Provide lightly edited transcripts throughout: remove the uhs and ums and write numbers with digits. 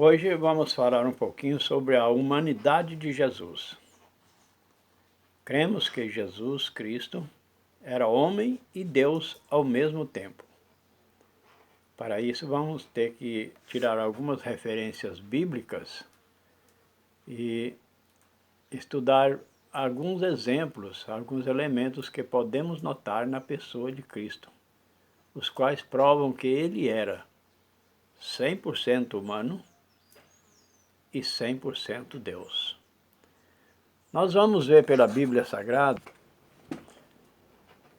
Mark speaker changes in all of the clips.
Speaker 1: Hoje vamos falar um pouquinho sobre a humanidade de Jesus. Cremos que Jesus Cristo era homem e Deus ao mesmo tempo. Para isso vamos ter que tirar algumas referências bíblicas e estudar alguns exemplos, alguns elementos que podemos notar na pessoa de Cristo, os quais provam que ele era 100% humano e 100% Deus. Nós vamos ver pela Bíblia Sagrada,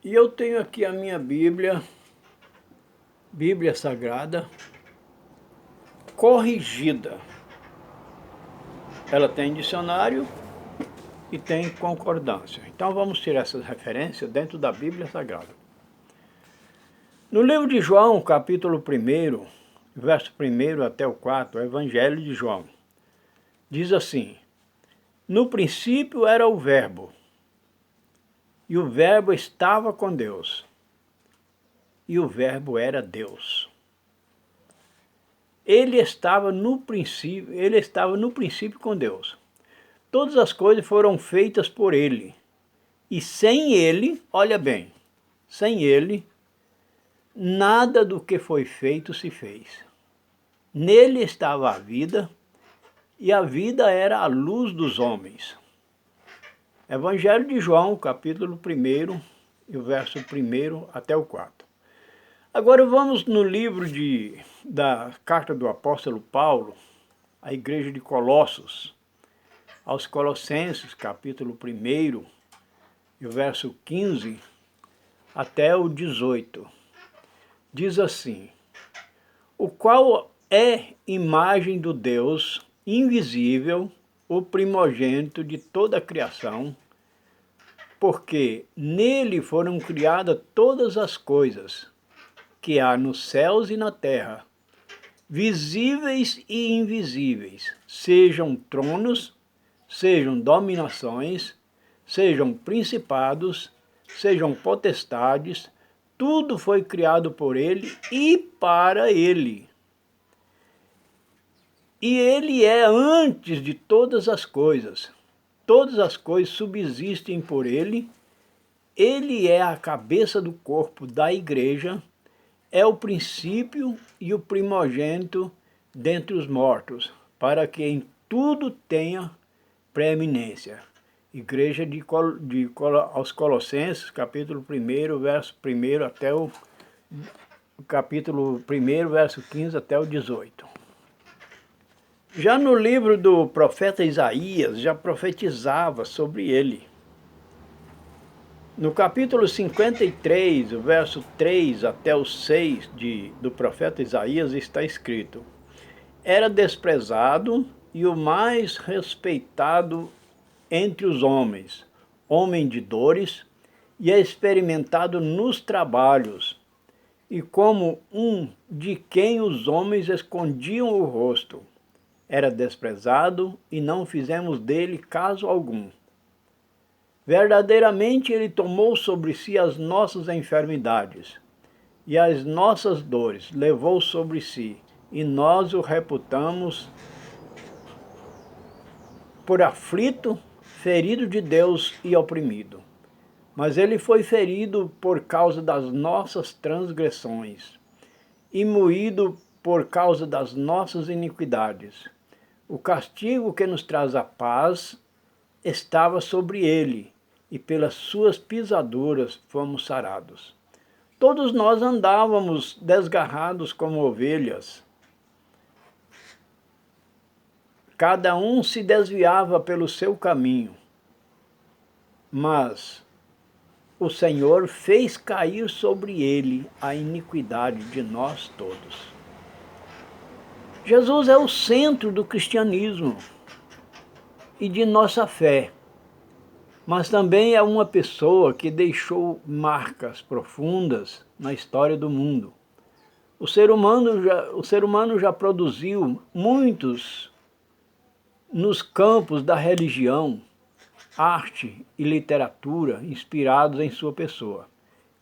Speaker 1: e eu tenho aqui a minha Bíblia Sagrada corrigida. Ela tem dicionário e tem concordância. Então vamos tirar essas referências dentro da Bíblia Sagrada. No livro de João, capítulo 1, verso 1 até o 4, o Evangelho de João, diz assim: no princípio era o Verbo, e o Verbo estava com Deus, e o Verbo era Deus. Ele estava no princípio com Deus. Todas as coisas foram feitas por ele, e sem ele, olha bem, sem ele, nada do que foi feito se fez. Nele estava a vida, e a vida era a luz dos homens. Evangelho de João, capítulo 1, e o verso 1 até o 4. Agora vamos no livro da carta do apóstolo Paulo, à igreja de Colossos, aos Colossenses, capítulo 1, e o verso 15 até o 18. Diz assim: o qual é imagem do Deus invisível, o primogênito de toda a criação, porque nele foram criadas todas as coisas que há nos céus e na terra, visíveis e invisíveis, sejam tronos, sejam dominações, sejam principados, sejam potestades, tudo foi criado por ele e para ele. E ele é antes de todas as coisas subsistem por ele é a cabeça do corpo da igreja, é o princípio e o primogênito dentre os mortos, para que em tudo tenha preeminência. Igreja aos Colossenses, capítulo 1, verso 1 até o capítulo 1, verso 15 até o 18. Já no livro do profeta Isaías, já profetizava sobre ele. No capítulo 53, o verso 3 até o 6 do profeta Isaías está escrito: era desprezado e o mais respeitado entre os homens, homem de dores, e é experimentado nos trabalhos, e como um de quem os homens escondiam o rosto. Era desprezado e não fizemos dele caso algum. Verdadeiramente ele tomou sobre si as nossas enfermidades e as nossas dores levou sobre si, e nós o reputamos por aflito, ferido de Deus e oprimido. Mas ele foi ferido por causa das nossas transgressões e moído por causa das nossas iniquidades. O castigo que nos traz a paz estava sobre ele, e pelas suas pisaduras fomos sarados. Todos nós andávamos desgarrados como ovelhas. Cada um se desviava pelo seu caminho, mas o Senhor fez cair sobre ele a iniquidade de nós todos. Jesus é o centro do cristianismo e de nossa fé, mas também é uma pessoa que deixou marcas profundas na história do mundo. O ser humano já produziu muitos nos campos da religião, arte e literatura inspirados em sua pessoa.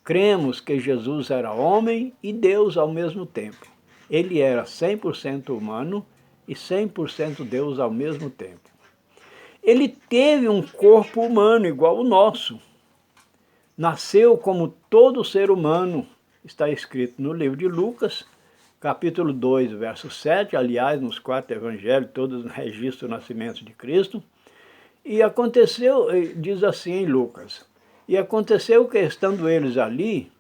Speaker 1: Cremos que Jesus era homem e Deus ao mesmo tempo. Ele era 100% humano e 100% Deus ao mesmo tempo. Ele teve um corpo humano igual ao nosso. Nasceu como todo ser humano, está escrito no livro de Lucas, capítulo 2, verso 7, aliás, nos 4 evangelhos, todos registram o nascimento de Cristo. E aconteceu, diz assim em Lucas, e aconteceu que, estando eles ali,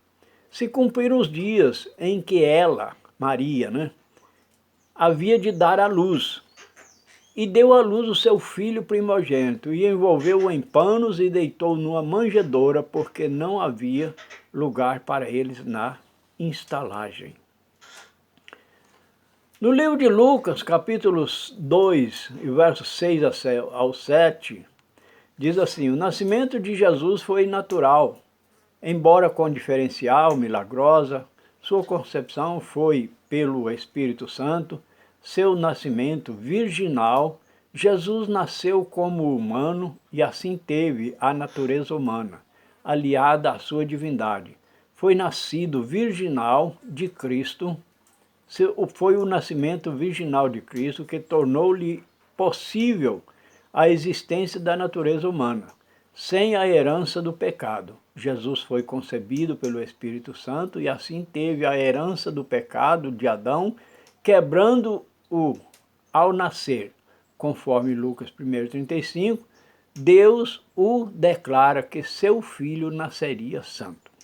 Speaker 1: se cumpriram os dias em que ela, Maria, havia de dar à luz. E deu à luz o seu filho primogênito, e envolveu-o em panos e deitou numa manjedoura, porque não havia lugar para eles na estalagem. No livro de Lucas, capítulos 2, versos 6 ao 7, diz assim: o nascimento de Jesus foi natural, embora com diferencial, milagrosa. Sua concepção foi pelo Espírito Santo, seu nascimento virginal. Jesus nasceu como humano e assim teve a natureza humana, aliada à sua divindade. Foi nascido virginal de Cristo. Foi o nascimento virginal de Cristo que tornou-lhe possível a existência da natureza humana, sem a herança do pecado. Jesus foi concebido pelo Espírito Santo e assim teve a herança do pecado de Adão, quebrando-o ao nascer. Conforme Lucas 1,35, Deus o declara que seu filho nasceria santo.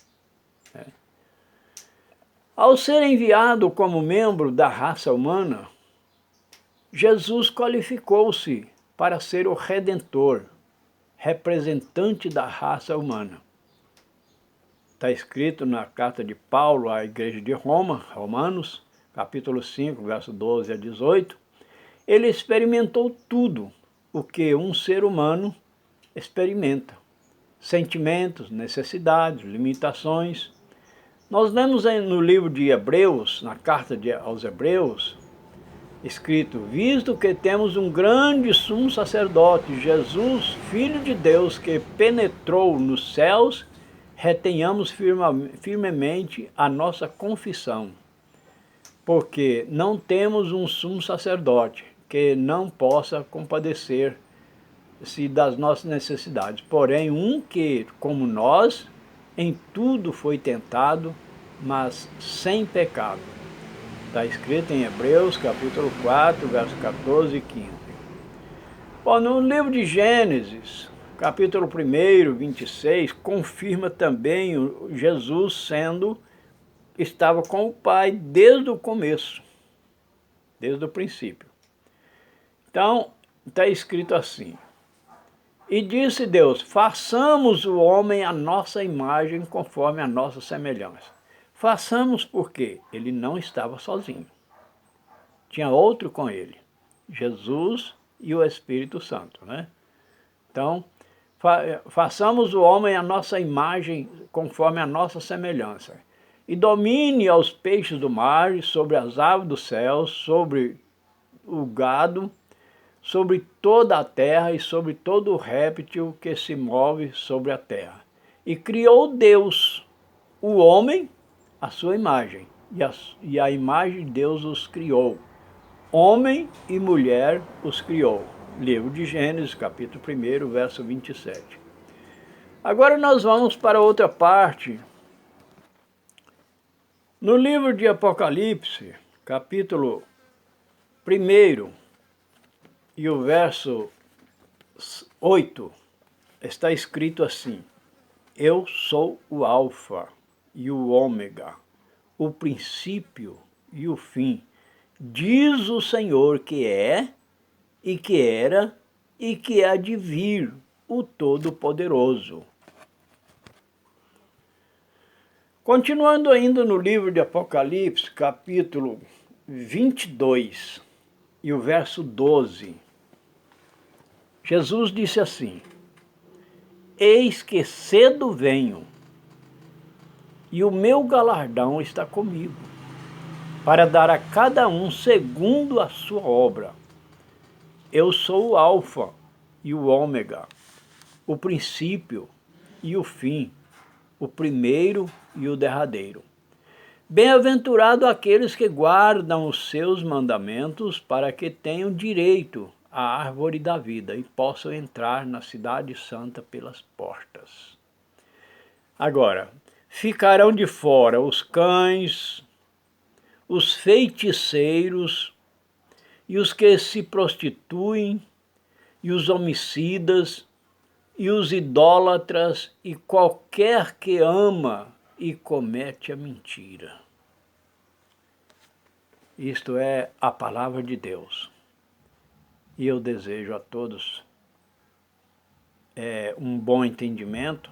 Speaker 1: Ao ser enviado como membro da raça humana, Jesus qualificou-se para ser o Redentor, representante da raça humana. Está escrito na carta de Paulo à igreja de Roma, Romanos, capítulo 5, verso 12 a 18, ele experimentou tudo o que um ser humano experimenta: sentimentos, necessidades, limitações. Nós lemos no livro de Hebreus, na carta aos Hebreus, escrito: visto que temos um grande sumo sacerdote, Jesus, Filho de Deus, que penetrou nos céus, retenhamos firmemente a nossa confissão, porque não temos um sumo sacerdote que não possa compadecer-se das nossas necessidades, porém um que, como nós, em tudo foi tentado, mas sem pecado. Está escrito em Hebreus, capítulo 4, versos 14 e 15. Bom, no livro de Gênesis, capítulo 1, 26, confirma também Jesus estava com o Pai desde o começo, desde o princípio. Então, está escrito assim: e disse Deus, façamos o homem à nossa imagem, conforme a nossa semelhança. Façamos porque ele não estava sozinho. Tinha outro com ele, Jesus e o Espírito Santo, Então, façamos o homem à nossa imagem, conforme a nossa semelhança. E domine aos peixes do mar, sobre as aves do céu, sobre o gado, sobre toda a terra e sobre todo o réptil que se move sobre a terra. E criou Deus, o homem, à sua imagem, e a imagem de Deus os criou. Homem e mulher os criou. Livro de Gênesis, capítulo 1, verso 27. Agora nós vamos para outra parte. No livro de Apocalipse, capítulo 1, e o verso 8, está escrito assim: eu sou o Alfa e o Ômega, o princípio e o fim, diz o Senhor que é, e que era, e que há de vir, o Todo-Poderoso. Continuando ainda no livro de Apocalipse, capítulo 22, e o verso 12, Jesus disse assim: eis que cedo venho, e o meu galardão está comigo, para dar a cada um segundo a sua obra. Eu sou o Alfa e o Ômega, o princípio e o fim, o primeiro e o derradeiro. Bem-aventurado aqueles que guardam os seus mandamentos para que tenham direito à árvore da vida e possam entrar na cidade santa pelas portas. Agora, ficarão de fora os cães, os feiticeiros e os que se prostituem, e os homicidas, e os idólatras, e qualquer que ama e comete a mentira. Isto é a palavra de Deus. E eu desejo a todos um bom entendimento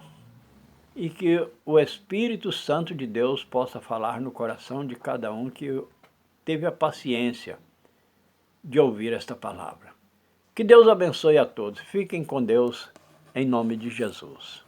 Speaker 1: e que o Espírito Santo de Deus possa falar no coração de cada um que teve a paciência de ouvir esta palavra. Que Deus abençoe a todos. Fiquem com Deus, em nome de Jesus.